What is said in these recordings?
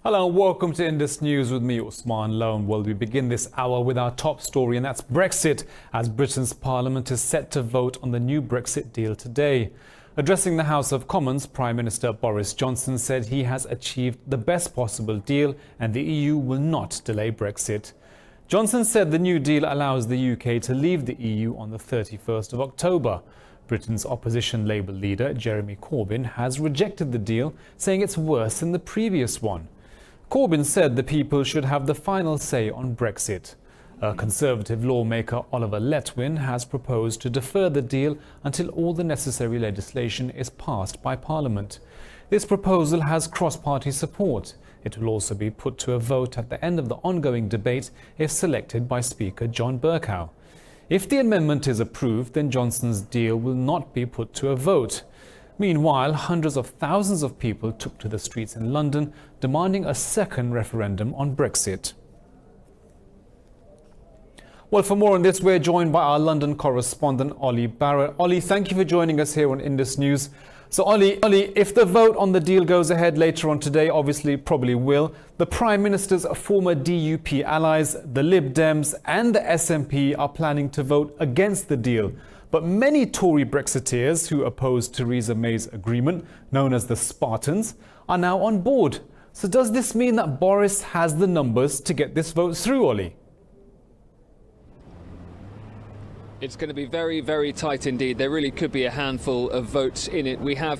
Hello and welcome to Indus News with me, Usman Lone. Well, we begin this hour with our top story, and that's Brexit, as Britain's Parliament is set to vote on the new Brexit deal today. Addressing the House of Commons, Prime Minister Boris Johnson said he has achieved the best possible deal and the EU will not delay Brexit. Johnson said the new deal allows the UK to leave the EU on the 31st of October. Britain's opposition Labour leader, Jeremy Corbyn, has rejected the deal, saying it's worse than the previous one. Corbyn said the people should have the final say on Brexit. A Conservative lawmaker, Oliver Letwin, has proposed to defer the deal until all the necessary legislation is passed by Parliament. This proposal has cross-party support. It will also be put to a vote at the end of the ongoing debate if selected by Speaker John Bercow. If the amendment is approved, then Johnson's deal will not be put to a vote. Meanwhile, hundreds of thousands of people took to the streets in London demanding a second referendum on Brexit. Well, for more on this, we're joined by our London correspondent, Ollie Barrett. Ollie, thank you for joining us here on Indus News. So, Ollie, if the vote on the deal goes ahead later on today, obviously probably will, the Prime Minister's former DUP allies, the Lib Dems and the SNP are planning to vote against the deal. But many Tory Brexiteers who opposed Theresa May's agreement, known as the Spartans, are now on board. So does this mean that Boris has the numbers to get this vote through, Ollie? It's going to be very, very tight indeed. There really could be a handful of votes in it. We have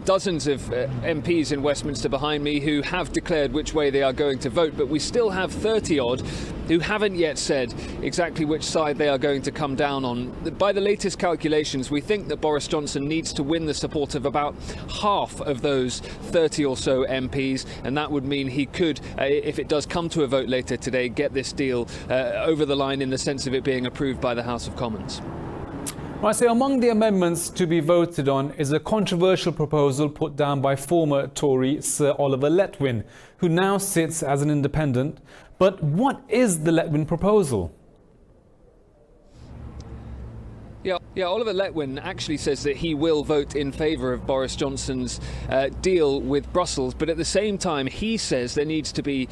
dozens of MPs in Westminster behind me who have declared which way they are going to vote, but we still have 30-odd who haven't yet said exactly which side they are going to come down on. By the latest calculations, we think that Boris Johnson needs to win the support of about half of those 30 or so MPs, and that would mean he could, if it does come to a vote later today, get this deal over the line in the sense of it being approved by the House of Commons. Right, so among the amendments to be voted on is a controversial proposal put down by former Tory Sir Oliver Letwin, who now sits as an independent. But what is the Letwin proposal? Yeah, Oliver Letwin actually says that he will vote in favour of Boris Johnson's deal with Brussels, but at the same time he says there needs to be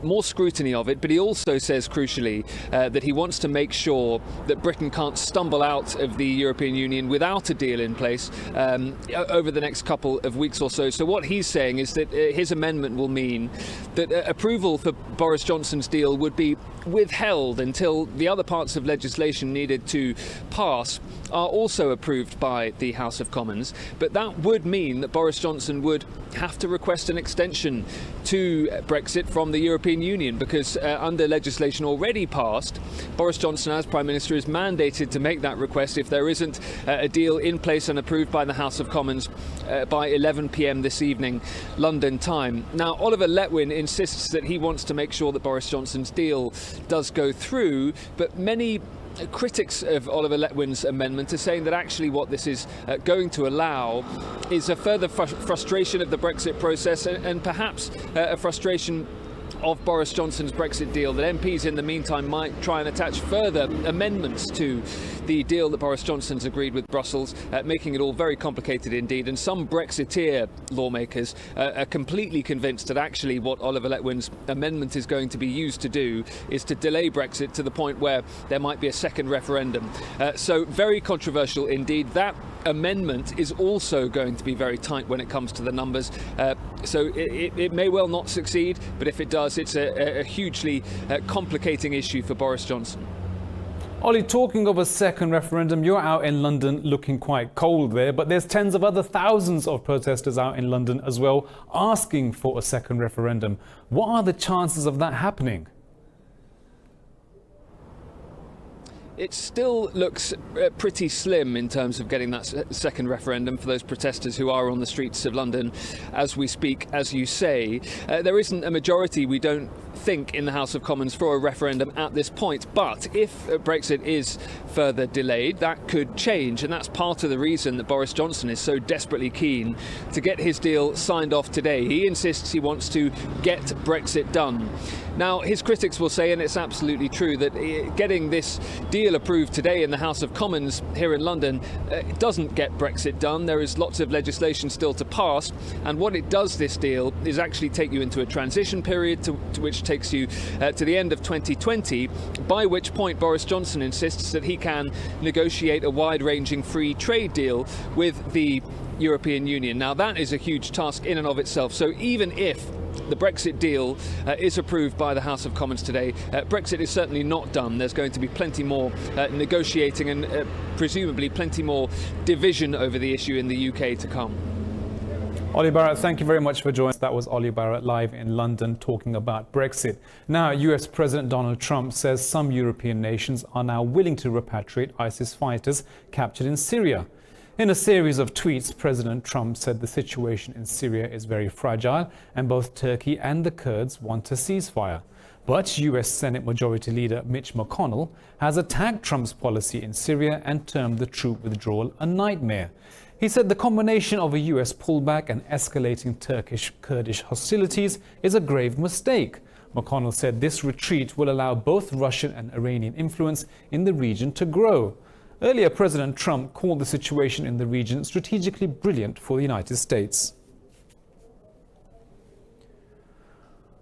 more scrutiny of it, but he also says, crucially, that he wants to make sure that Britain can't stumble out of the European Union without a deal in place over the next couple of weeks or so. So what he's saying is that his amendment will mean that approval for Boris Johnson's deal would be withheld until the other parts of legislation needed to pass are also approved by the House of Commons. But that would mean that Boris Johnson would have to request an extension to Brexit from the European Union, because under legislation already passed, Boris Johnson as Prime Minister is mandated to make that request if there isn't a deal in place and approved by the House of Commons by 11 p.m. this evening, London time. Now, Oliver Letwin insists that he wants to make sure that Boris Johnson's deal does go through, but many critics of Oliver Letwin's amendment are saying that actually what this is going to allow is a further frustration of the Brexit process and perhaps a frustration of Boris Johnson's Brexit deal, that MPs in the meantime might try and attach further amendments to the deal that Boris Johnson's agreed with Brussels, making it all very complicated indeed. And some Brexiteer lawmakers are completely convinced that actually what Oliver Letwin's amendment is going to be used to do is to delay Brexit to the point where there might be a second referendum. So very controversial indeed. That amendment is also going to be very tight when it comes to the numbers. So it may well not succeed, but if it does, it's a hugely complicating issue for Boris Johnson. Ollie, talking of a second referendum, you're out in London looking quite cold there, but there's tens of other thousands of protesters out in London as well asking for a second referendum. What are the chances of that happening? It still looks pretty slim in terms of getting that second referendum for those protesters who are on the streets of London as we speak, as you say. There isn't a majority, we don't think in the House of Commons for a referendum at this point. But if Brexit is further delayed, that could change, and that's part of the reason that Boris Johnson is so desperately keen to get his deal signed off today. He insists he wants to get Brexit done. Now, his critics will say, and it's absolutely true, that getting this deal approved today in the House of Commons here in London doesn't get Brexit done. There is lots of legislation still to pass, and what it does, this deal, is actually take you into a transition period to which takes you to the end of 2020, by which point Boris Johnson insists that he can negotiate a wide-ranging free trade deal with the European Union. Now, that is a huge task in and of itself. So even if the Brexit deal is approved by the House of Commons today, Brexit is certainly not done. There's going to be plenty more negotiating and presumably plenty more division over the issue in the UK to come. Ollie Barrett, thank you very much for joining us. That was Ollie Barrett live in London talking about Brexit. Now, US President Donald Trump says some European nations are now willing to repatriate ISIS fighters captured in Syria. In a series of tweets, President Trump said the situation in Syria is very fragile and both Turkey and the Kurds want a ceasefire. But US Senate Majority Leader Mitch McConnell has attacked Trump's policy in Syria and termed the troop withdrawal a nightmare. He said the combination of a US pullback and escalating Turkish-Kurdish hostilities is a grave mistake. McConnell said this retreat will allow both Russian and Iranian influence in the region to grow. Earlier, President Trump called the situation in the region strategically brilliant for the United States.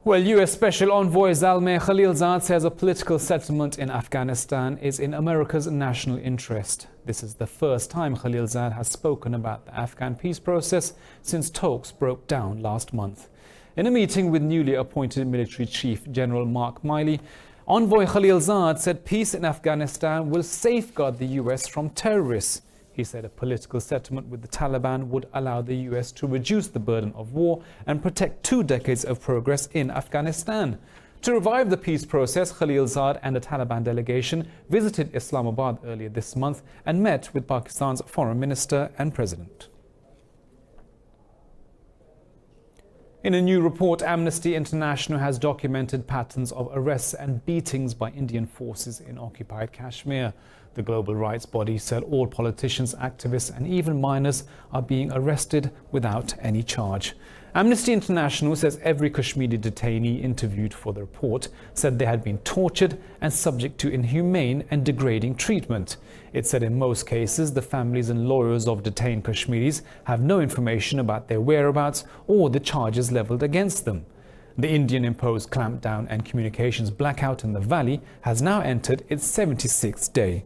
Well, US Special Envoy Zalmay Khalilzad says a political settlement in Afghanistan is in America's national interest. This is the first time Khalilzad has spoken about the Afghan peace process since talks broke down last month. In a meeting with newly appointed Military Chief General Mark Milley, Envoy Khalilzad said peace in Afghanistan will safeguard the US from terrorists. He said a political settlement with the Taliban would allow the US to reduce the burden of war and protect 2 decades of progress in Afghanistan. To revive the peace process, Khalilzad and a Taliban delegation visited Islamabad earlier this month and met with Pakistan's Foreign Minister and President. In a new report, Amnesty International has documented patterns of arrests and beatings by Indian forces in occupied Kashmir. The global rights body said all politicians, activists and even minors are being arrested without any charge. Amnesty International says every Kashmiri detainee interviewed for the report said they had been tortured and subject to inhumane and degrading treatment. It said in most cases the families and lawyers of detained Kashmiris have no information about their whereabouts or the charges leveled against them. The Indian-imposed clampdown and communications blackout in the valley has now entered its 76th day.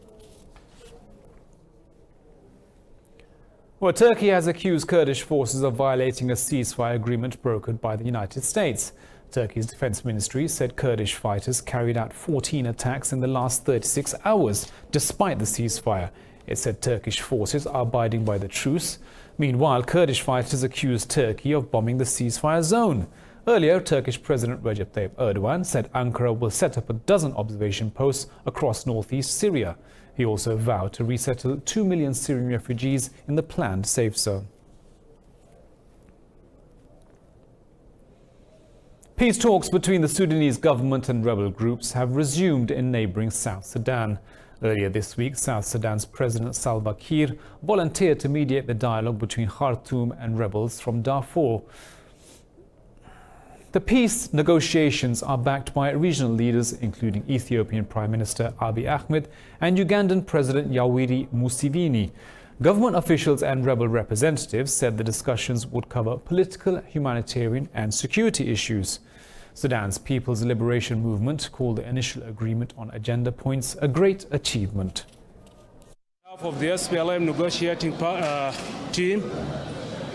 Well, Turkey has accused Kurdish forces of violating a ceasefire agreement brokered by the United States. Turkey's defense ministry said Kurdish fighters carried out 14 attacks in the last 36 hours, despite the ceasefire. It said Turkish forces are abiding by the truce. Meanwhile, Kurdish fighters accused Turkey of bombing the ceasefire zone. Earlier, Turkish President Recep Tayyip Erdogan said Ankara will set up a dozen observation posts across northeast Syria. He also vowed to resettle 2 million Syrian refugees in the planned safe zone. Peace talks between the Sudanese government and rebel groups have resumed in neighboring South Sudan. Earlier this week, South Sudan's President Salva Kiir volunteered to mediate the dialogue between Khartoum and rebels from Darfur. The peace negotiations are backed by regional leaders including Ethiopian Prime Minister Abiy Ahmed and Ugandan President Yoweri Museveni. Government officials and rebel representatives said the discussions would cover political, humanitarian and security issues. Sudan's People's Liberation Movement called the initial agreement on agenda points a great achievement. On behalf of the SPLM negotiating team,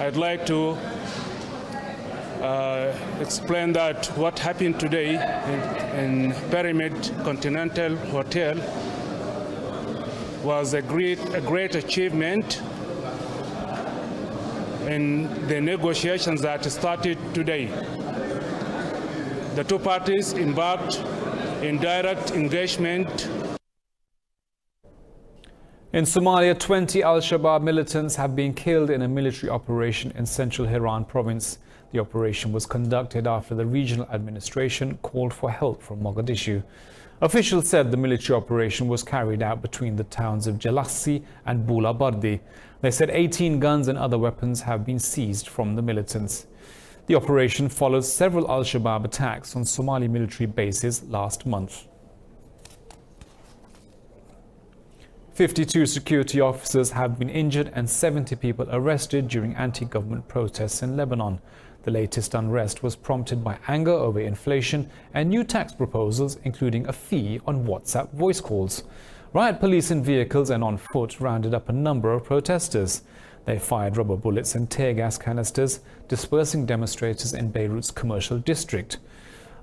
I'd like to explain that what happened today in Pyramid Continental Hotel was a great achievement in the negotiations that started today. The two parties embarked in direct engagement. In Somalia, 20 Al-Shabaab militants have been killed in a military operation in central Hiran province. The operation was conducted after the regional administration called for help from Mogadishu. Officials said the military operation was carried out between the towns of Jalassi and Bula Bardi. They said 18 guns and other weapons have been seized from the militants. The operation follows several Al-Shabaab attacks on Somali military bases last month. 52 security officers have been injured and 70 people arrested during anti-government protests in Lebanon. The latest unrest was prompted by anger over inflation and new tax proposals, including a fee on WhatsApp voice calls. Riot police in vehicles and on foot rounded up a number of protesters. They fired rubber bullets and tear gas canisters, dispersing demonstrators in Beirut's commercial district.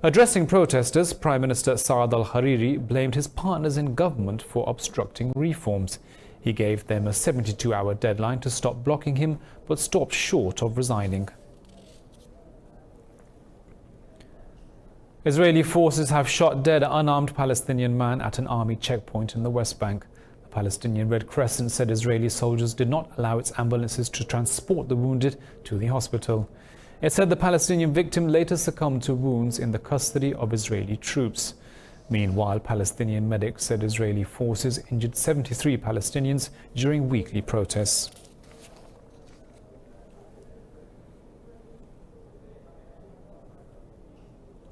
Addressing protesters, Prime Minister Saad al-Hariri blamed his partners in government for obstructing reforms. He gave them a 72-hour deadline to stop blocking him, but stopped short of resigning. Israeli forces have shot dead an unarmed Palestinian man at an army checkpoint in the West Bank. The Palestinian Red Crescent said Israeli soldiers did not allow its ambulances to transport the wounded to the hospital. It said the Palestinian victim later succumbed to wounds in the custody of Israeli troops. Meanwhile, Palestinian medics said Israeli forces injured 73 Palestinians during weekly protests.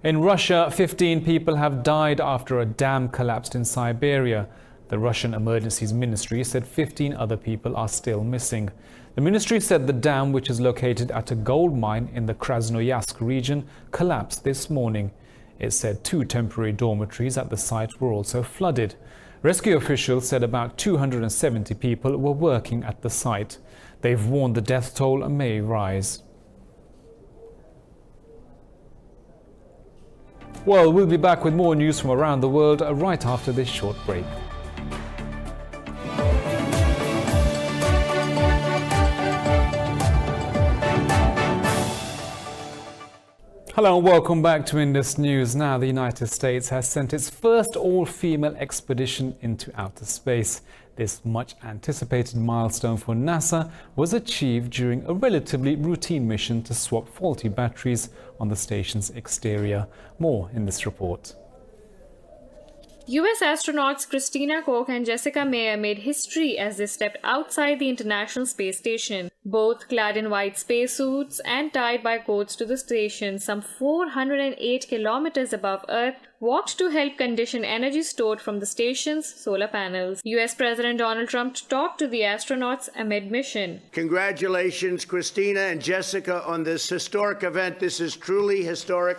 In Russia, 15 people have died after a dam collapsed in Siberia. The Russian Emergencies Ministry said 15 other people are still missing. The ministry said the dam, which is located at a gold mine in the Krasnoyarsk region, collapsed this morning. It said 2 temporary dormitories at the site were also flooded. Rescue officials said about 270 people were working at the site. They've warned the death toll may rise. Well, we'll be back with more news from around the world right after this short break. Hello and welcome back to Indus News. Now, the United States has sent its first all-female expedition into outer space. This much-anticipated milestone for NASA was achieved during a relatively routine mission to swap faulty batteries on the station's exterior. More in this report. US astronauts Christina Koch and Jessica Meir made history as they stepped outside the International Space Station. Both clad in white spacesuits and tied by cords to the station some 408 kilometers above Earth, walked to help condition energy stored from the station's solar panels. US President Donald Trump talked to the astronauts amid mission. Congratulations, Christina and Jessica, on this historic event. This is truly historic.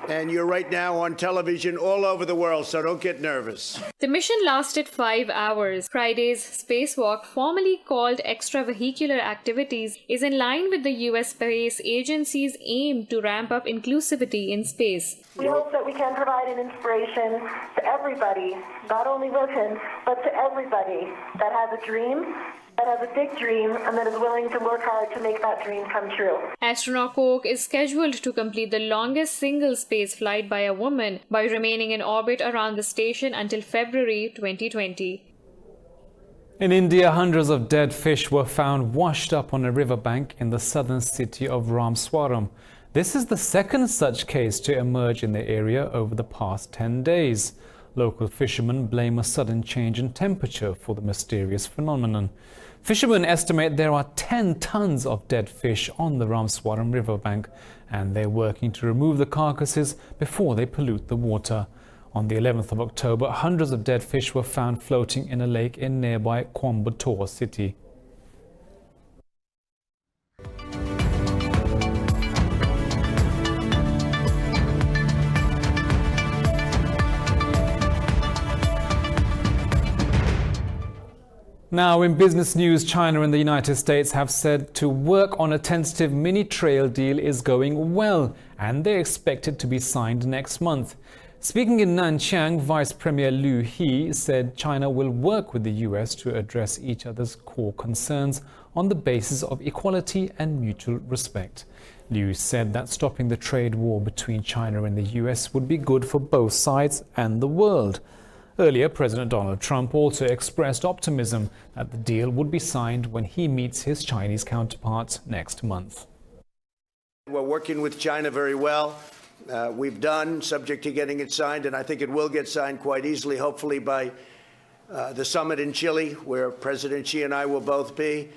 And you're right now on television all over the world, so don't get nervous. The mission lasted 5 hours. Friday's spacewalk, formerly called extravehicular activities, is in line with the US Space Agency's aim to ramp up inclusivity in space. We hope that we can provide an inspiration to everybody, not only women, but to everybody that has a dream, that has a big dream, and that is willing to work hard to make that dream come true. Astronaut Koch is scheduled to complete the longest single space flight by a woman by remaining in orbit around the station until February 2020. In India, hundreds of dead fish were found washed up on a riverbank in the southern city of Ramswaram. This is the second such case to emerge in the area over the past 10 days. Local fishermen blame a sudden change in temperature for the mysterious phenomenon. Fishermen estimate there are 10 tons of dead fish on the Ramswaram riverbank, and they're working to remove the carcasses before they pollute the water. On the 11th of October, hundreds of dead fish were found floating in a lake in nearby Coimbatore city. Now, in business news, China and the United States have said to work on a tentative mini-trail deal is going well, and they expect it to be signed next month. Speaking in Nanchang, Vice Premier Liu He said China will work with the US to address each other's core concerns on the basis of equality and mutual respect. Liu said that stopping the trade war between China and the US would be good for both sides and the world. Earlier, President Donald Trump also expressed optimism that the deal would be signed when he meets his Chinese counterparts next month. We're working with China very well. We've done, subject to getting it signed, and I think it will get signed quite easily, hopefully by the summit in Chile, where President Xi and I will both be.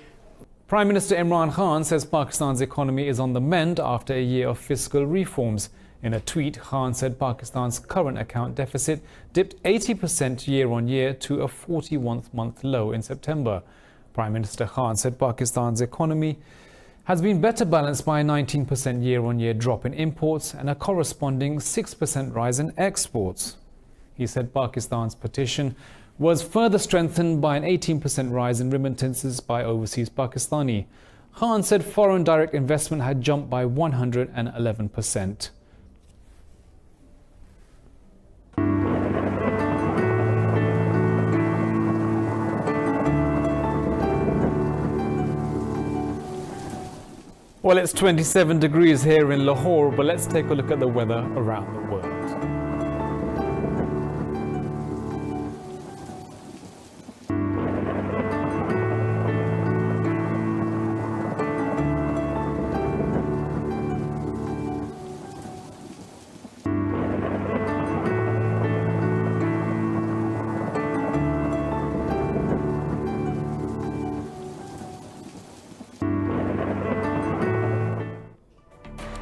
Prime Minister Imran Khan says Pakistan's economy is on the mend after a year of fiscal reforms. In a tweet, Khan said Pakistan's current account deficit dipped 80% year-on-year to a 41th-month low in September. Prime Minister Khan said Pakistan's economy has been better balanced by a 19% year-on-year drop in imports and a corresponding 6% rise in exports. He said Pakistan's position was further strengthened by an 18% rise in remittances by overseas Pakistani. Khan said foreign direct investment had jumped by 111%. Well, it's 27 degrees here in Lahore, but let's take a look at the weather around the world.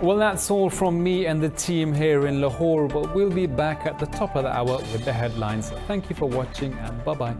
Well, that's all from me and the team here in Lahore, but we'll be back at the top of the hour with the headlines. Thank you for watching and bye-bye.